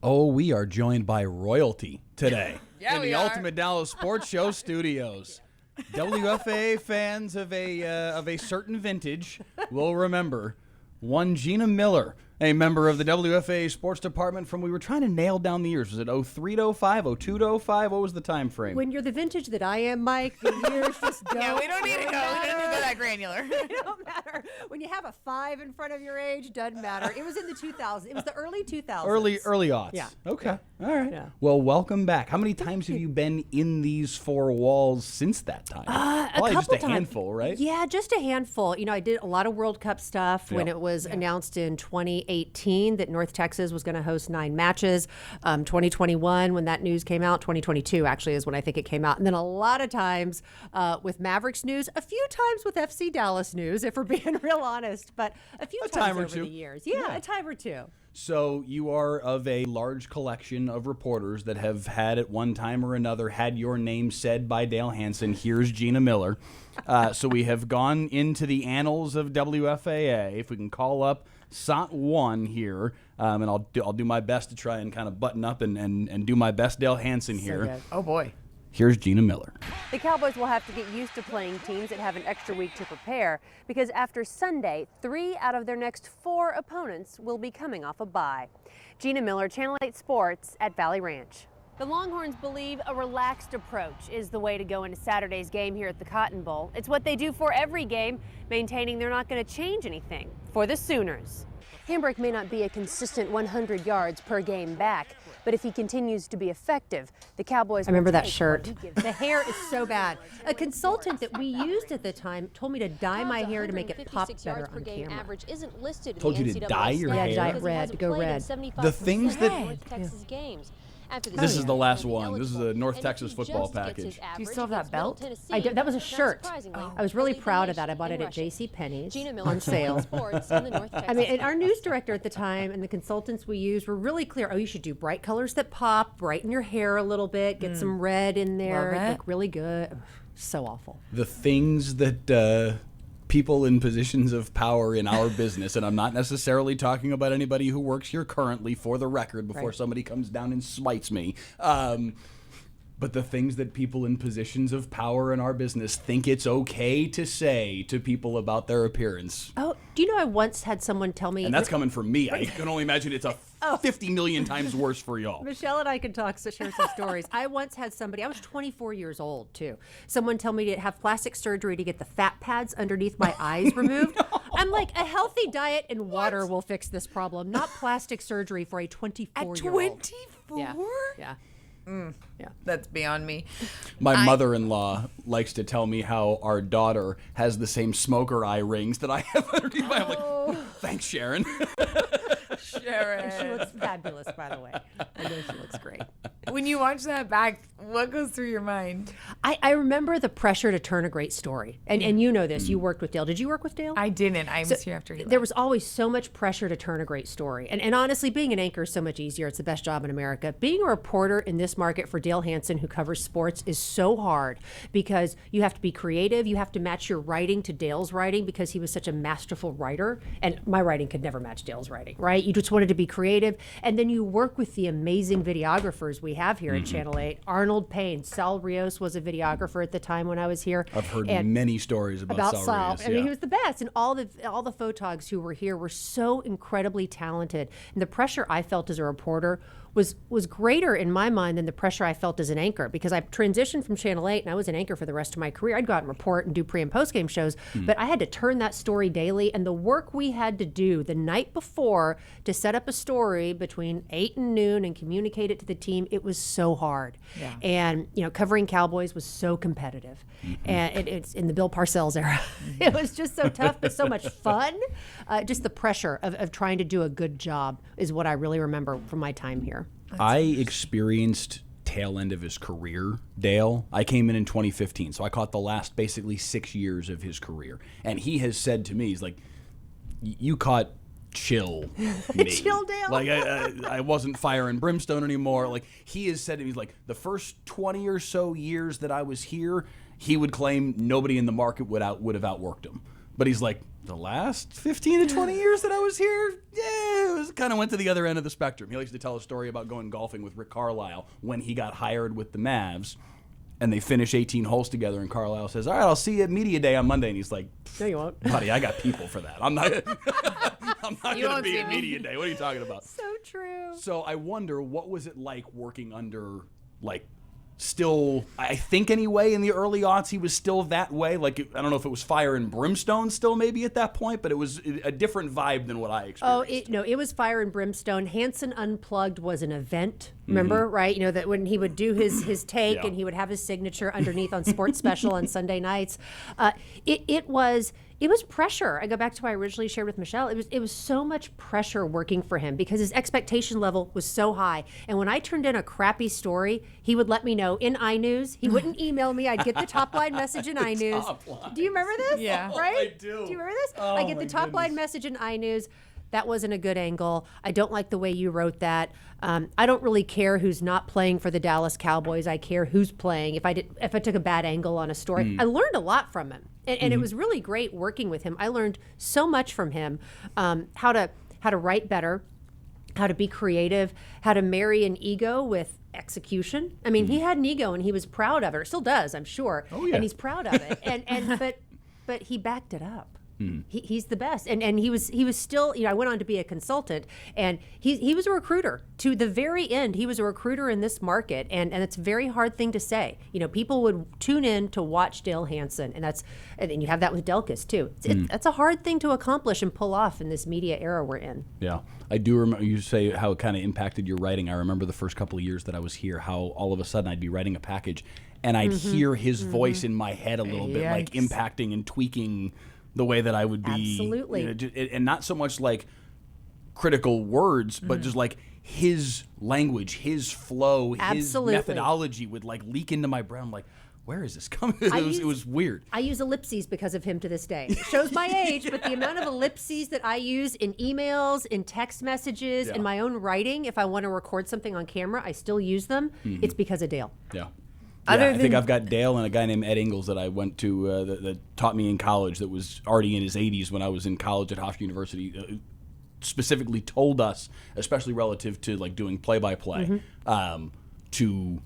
Oh, we are joined by royalty today Yeah, in we the are. Ultimate Dallas Sports Show studios. WFAA fans of a certain vintage will remember one Gina Miller, a member of the WFAA sports department from, we were trying to nail down the years. Was it 03 to 05, 02 to 05? What was the time frame? When you're the vintage that I am, Mike, the years just don't. Yeah, we don't need to go. We don't need to go that granular. It don't matter. When you have a 5 in front of your age, doesn't matter. It was in the 2000s. It was the early 2000s. Early aughts. Yeah. Okay. All right. Yeah. Well, welcome back. How many times have you been in these four walls since that time? Probably a couple just a handful, right? Yeah, just a handful. You know, I did a lot of World Cup stuff when it was announced in 2018 that North Texas was going to host 9 matches. 2021, when that news came out, 2022 actually is when I think it came out. And then a lot of times with Mavericks news, a few times with FC Dallas news, if we're being real honest, but a few times time or over two. the years. Yeah, a time or two. So you are of a large collection of reporters that have had at one time or another had your name said by Dale Hansen. Here's Gina Miller. So we have gone into the annals of WFAA. If we can call up SOT 1 here, and I'll do my best to try and kind of button up and do my best Dale Hansen here. good. Oh, boy. Here's Gina Miller. The Cowboys will have to get used to playing teams that have an extra week to prepare because after Sunday, 3 out of their next 4 opponents will be coming off a bye. Gina Miller, Channel 8 Sports at Valley Ranch. The Longhorns believe a relaxed approach is the way to go into Saturday's game here at the Cotton Bowl. It's what they do for every game, maintaining they're not going to change anything for the Sooners. Hambrick may not be a consistent 100 yards per game back, but if he continues to be effective, the Cowboys I remember will that take shirt. what he gives them. The hair is so bad. A consultant that we used at the time told me to dye my hair to make it pop better on camera. Average isn't listed Told in you the to NCAA dye your stats hair? Yeah, dye it because he red, hasn't go played in red. 75% The things that- of North Texas games. After the This season, is the last he'll be one. This is eligible. a North And if Texas he football just gets his package. average Do you still have that against Middle belt? Tennessee, I did, that was a not shirt. surprisingly, I was really he'll lead the proud of that. I nation bought in it at rushing. J.C. Penney's Gina Miller, on sale. Sports on the North Texas. I mean, and our news director at the time and the consultants we used were really clear. Oh, you should do bright colors that pop, brighten your hair a little bit, get some red in there, Love it. look really good. So awful. The things that people in positions of power in our business, and I'm not necessarily talking about anybody who works here currently, for the record, before Right. somebody comes down and smites me. But the things that people in positions of power in our business think it's okay to say to people about their appearance. Oh, do you know I once had someone tell me, And that's coming from me. I can only imagine it's a 50 million times worse for y'all. Michelle and I can talk, share some stories. I once had somebody, I was 24 years old too. Someone tell me to have plastic surgery to get the fat pads underneath my eyes removed. I'm like, a healthy diet and water will fix this problem, not plastic surgery for a 24-year-old. 24? Yeah. That's beyond me. My mother-in-law likes to tell me how our daughter has the same smoker eye rings that I have underneath my. I'm like, thanks, Sharon. Sharon. She looks fabulous, by the way. I know she looks great. When you watch that back, what goes through your mind? I remember the pressure to turn a great story. And you know this. You worked with Dale. Did you work with Dale? I didn't. I was here after he There left. was always so much pressure to turn a great story. And honestly, being an anchor is so much easier. It's the best job in America. Being a reporter in this market for Dale Hansen, who covers sports, is so hard because you have to be creative. You have to match your writing to Dale's writing because he was such a masterful writer. And my writing could never match Dale's writing, right? You just wanted to be creative. And then you work with the amazing videographers we have here at Channel 8. Arnold Payne, Sal Rios was a videographer at the time when I was here. I've heard And many stories about Sal Rios, I mean, he was the best, and all the photogs who were here were so incredibly talented. And the pressure I felt as a reporter was greater in my mind than the pressure I felt as an anchor, because I transitioned from Channel 8 and I was an anchor for the rest of my career. I'd go out and report and do pre and post game shows, but I had to turn that story daily, and the work we had to do the night before to set up a story between 8 and noon and communicate it to the team, it was so hard. Yeah. And covering Cowboys was so competitive, and it's in the Bill Parcells era. It was just so tough, but so much fun. Just the pressure of trying to do a good job is what I really remember from my time here. I experienced tail end of his career, Dale. I came in 2015, so I caught the last basically 6 years of his career. And he has said to me, he's like, you caught chill me. Chill Dale. Like, I wasn't fire and brimstone anymore. Like, he has said to me, he's like, the first 20 or so years that I was here, he would claim nobody in the market would have outworked him. But he's like, the last 15 to 20 years that I was here, yeah, it was kind of went to the other end of the spectrum. He likes to tell a story about going golfing with Rick Carlisle when he got hired with the Mavs, and they finish 18 holes together, and Carlisle says, all right, I'll see you at media day on Monday. And he's like, No, you won't. buddy, I got people for that. I'm not I'm not You going to won't be see at me. media day. What are you talking about? So true. So I wonder, what was it like working under, like, still, I think anyway, in the early aughts, he was still that way. Like, I don't know if it was fire and brimstone still maybe at that point, but it was a different vibe than what I experienced. It was fire and brimstone. Hansen Unplugged was an event. Remember, right? You know, that when he would do his take Yeah. and he would have his signature underneath on Sports Special on Sunday nights. It was pressure. I go back to what I originally shared with Michelle. It was so much pressure working for him because his expectation level was so high. And when I turned in a crappy story, he would let me know in iNews. He wouldn't email me. I'd get the top line message in iNews. Do you remember this? Yeah. Right? I do. Do you remember this? Oh, I get my the top line goodness. message in iNews. That wasn't a good angle. I don't like the way you wrote that. I don't really care who's not playing for the Dallas Cowboys. I care who's playing. If I took a bad angle on a story, I learned a lot from him, and it was really great working with him. I learned so much from him, how to write better, how to be creative, how to marry an ego with execution. I mean, he had an ego and he was proud of it. Or still does, I'm sure. Oh, yeah. And he's proud of it. But he backed it up. He's the best, and he was still. You know, I went on to be a consultant, and he was a recruiter to the very end. He was a recruiter in this market, and it's a very hard thing to say. You know, people would tune in to watch Dale Hansen, and you have that with Delkus too. That's a hard thing to accomplish and pull off in this media era we're in. Yeah, I do remember you say how it kind of impacted your writing. I remember the first couple of years that I was here, how all of a sudden I'd be writing a package, and I'd hear his voice in my head a little bit, like Yikes. impacting and tweaking the way that I would be. Absolutely. You know, and not so much like critical words, but just like his language, his flow, Absolutely. his methodology would like leak into my brain. I'm like, where is this coming? It was weird. I use ellipses because of him to this day. It shows my age, but the amount of ellipses that I use in emails, in text messages, in my own writing, if I want to record something on camera, I still use them. It's because of Dale. Yeah. Other I think than- I've got Dale and a guy named Ed Ingalls that I went to that taught me in college, that was already in his 80s when I was in college at Hofstra University, specifically told us, especially relative to like doing play-by-play, to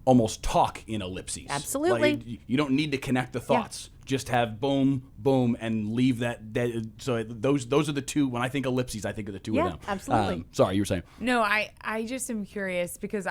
almost talk in ellipses. Absolutely. Like, you don't need to connect the thoughts. Just have boom, boom, and leave that. So those are the two. When I think ellipses, I think of the two of them. Absolutely. Sorry, you were saying. No, I just am curious because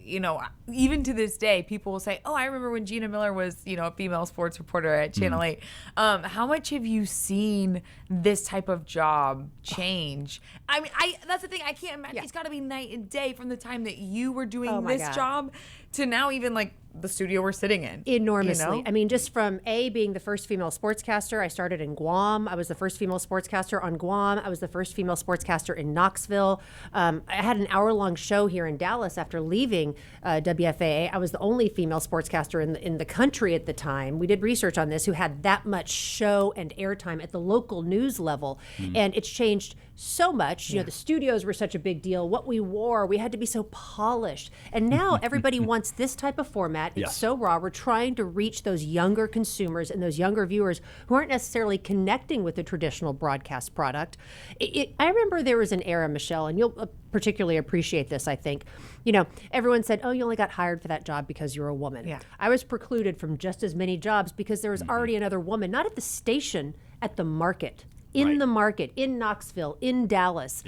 you know, even to this day, people will say, oh, I remember when Gina Miller was, you know, a female sports reporter at Channel 8. How much have you seen this type of job change? I mean, that's the thing. I can't imagine. Yeah. It's got to be night and day from the time that you were doing Oh, my this God. job to now even like the studio we're sitting in. Enormously. You know? I mean, just from being the first female sportscaster, I started in Guam. I was the first female sportscaster on Guam. I was the first female sportscaster in Knoxville. I had an hour-long show here in Dallas after leaving WFAA. I was the only female sportscaster in the country at the time. We did research on this, who had that much show and airtime at the local news level. And it's changed so much. You know, the studios were such a big deal. What we wore, we had to be so polished. And now everybody wants this type of format. It's Yes. so raw. We're trying to reach those younger consumers and those younger viewers who aren't necessarily connecting with the traditional broadcast product. I remember there was an era, Michelle, and you'll particularly appreciate this, I think. You know, everyone said, oh, you only got hired for that job because you're a woman. Yeah. I was precluded from just as many jobs because there was already another woman, not at the station, at the market. In Right. the market, in Knoxville, in Dallas,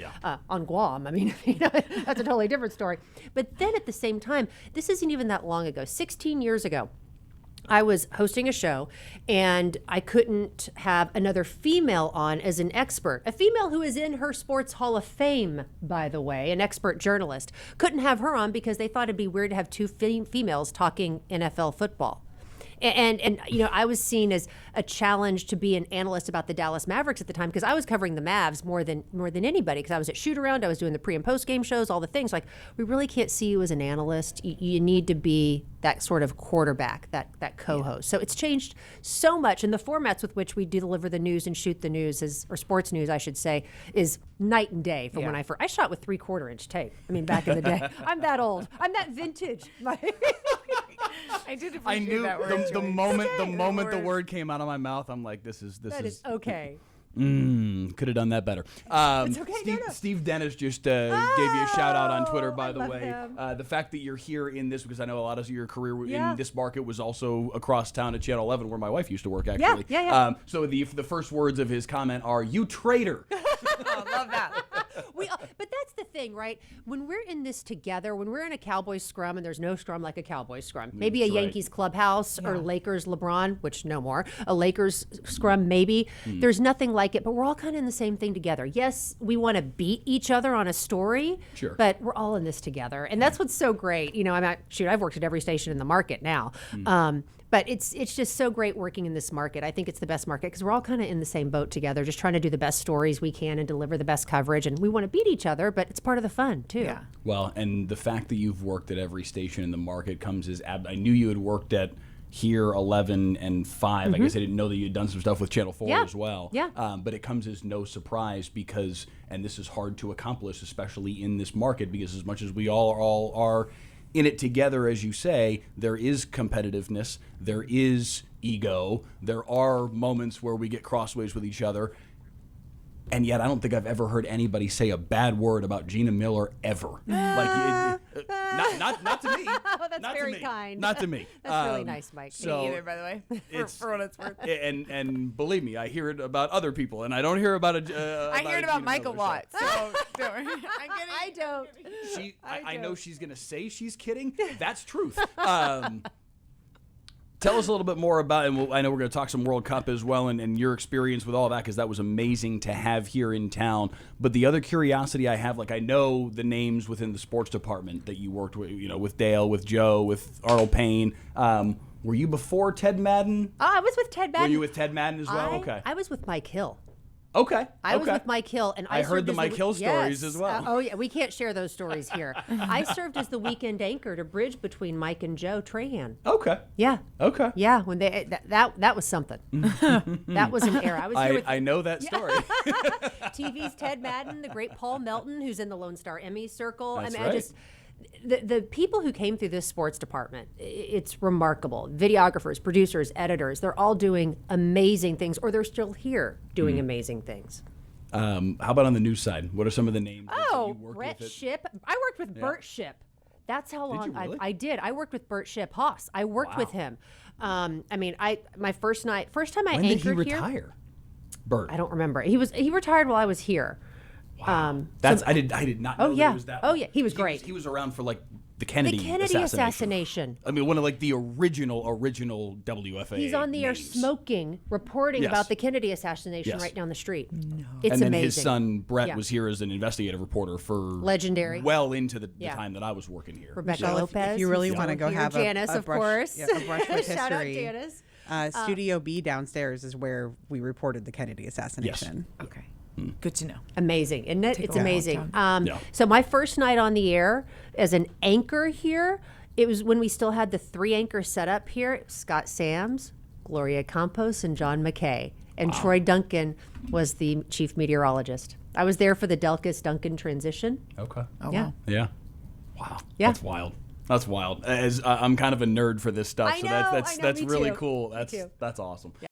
on Guam. I mean, you know, that's a totally different story. But then at the same time, this isn't even that long ago, 16 years ago, I was hosting a show and I couldn't have another female on as an expert. A female who is in her Sports Hall of Fame, by the way, an expert journalist. Couldn't have her on because they thought it'd be weird to have two females talking NFL football. And you know, I was seen as a challenge to be an analyst about the Dallas Mavericks at the time because I was covering the Mavs more than anybody because I was at shoot around, I was doing the pre and post game shows, all the things. Like, we really can't see you as an analyst. You need to be that sort of quarterback, that co-host. So it's changed so much, and the formats with which we deliver the news and shoot the news or sports news, I should say, is night and day from when I shot with 3/4 inch tape. I mean, back in the day. I'm that old. I'm that vintage. I did appreciate I knew that word the choice. moment the word came out of my mouth, I'm like, this is okay. Could have done that better. It's okay, Steve Dennis just gave you a shout out on Twitter, by I the love way. him. The fact that you're here in this, because I know a lot of your career Yeah. in this market was also across town at Channel 11, where my wife used to work, actually. Yeah. So the first words of his comment are, "You traitor." Oh, love that. But that's the thing, right? When we're in this together, when we're in a Cowboys scrum, and there's no scrum like a Cowboys scrum, maybe a That's right. Yankees clubhouse or Yeah. Lakers LeBron, which no more, a Lakers scrum maybe. There's nothing like it, but we're all kind of in the same thing together. Yes, we want to beat each other on a story, Sure. but we're all in this together, and that's what's so great. You know, I've worked at every station in the market now. But it's just so great working in this market. I think it's the best market because we're all kind of in the same boat together, just trying to do the best stories we can and deliver the best coverage. And we want to beat each other, but it's part of the fun too. Yeah. Well, and the fact that you've worked at every station in the market comes as I knew you had worked at here 11 and 5. I guess I didn't know that you had done some stuff with Channel 4 Yeah. as well. Yeah. But it comes as no surprise because, and this is hard to accomplish, especially in this market, because as much as we all are in it together, as you say, there is competitiveness, there is ego, there are moments where we get crossways with each other. And yet, I don't think I've ever heard anybody say a bad word about Gina Miller ever. Not to me. Oh, that's Not very to me. kind. Not to me. That's really nice, Mike. So Me either, by the way, for what it's worth. and believe me, I hear it about other people, and I don't hear about a. I hear it about Gina Mike a Miller, lot, so don't worry. I'm kidding. I don't. I know she's gonna say she's kidding. That's truth. Tell us a little bit more about, and I know we're going to talk some World Cup as well, and your experience with all that, because that was amazing to have here in town. But the other curiosity I have, like I know the names within the sports department that you worked with, with Dale, with Joe, with Arnold Payne. Were you before Ted Madden? I was with Ted Madden. Were you with Ted Madden as well? Okay. I was with Mike Hill. Okay. I was with Mike Hill, and I heard served the as Mike Hill stories yes. as well. Oh yeah, we can't share those stories here. I served as the weekend anchor to bridge between Mike and Joe Trahan. Okay. Yeah. Okay. Yeah, when they that was something. That was an era. I was here with I know that story. TV's Ted Madden, the great Paul Melton, who's in the Lone Star Emmy circle. That's I right. just the people who came through this sports department, it's remarkable. Videographers, producers, editors, they're all doing amazing things, or they're still here doing amazing things. How about on the news side? What are some of the names that you worked Brett with? Ship. I worked with Bert Ship. That's how long you really? I did. I worked with Bert Ship Haas. I worked with him. My first time I When did anchored he here. retire? Bert. I don't remember. He retired while I was here. I did not know Oh, that yeah. it was that Oh, long. yeah. He was great. He was around for like the Kennedy, assassination. I mean, one of like the original WFAA. He's on the air names. smoking, reporting Yes. about the Kennedy assassination Yes. right down the street. No. It's And then amazing. his son Brett Yeah. was here as an investigative reporter for Legendary. well into the Yeah. time that I was working here. Rebecca Michelle, Lopez. if you really who's want to still go here. have Janice, a of brush, course. yeah, a brush with history. Shout out Janice. Studio B downstairs is where we reported the Kennedy assassination. Okay. Good to know. Amazing, isn't it? Take a It's walk amazing. down. Yeah. So my first night on the air as an anchor here, it was when we still had the 3 anchors set up here. Scott Sams, Gloria Campos, and John McKay. And Troy Duncan was the chief meteorologist. I was there for the Delkus-Duncan transition. Okay. Oh, Yeah. wow. Yeah. Wow. Yeah. That's wild. That's wild. As I'm kind of a nerd for this stuff, I so know, that's me really too. cool. Me too. That's awesome.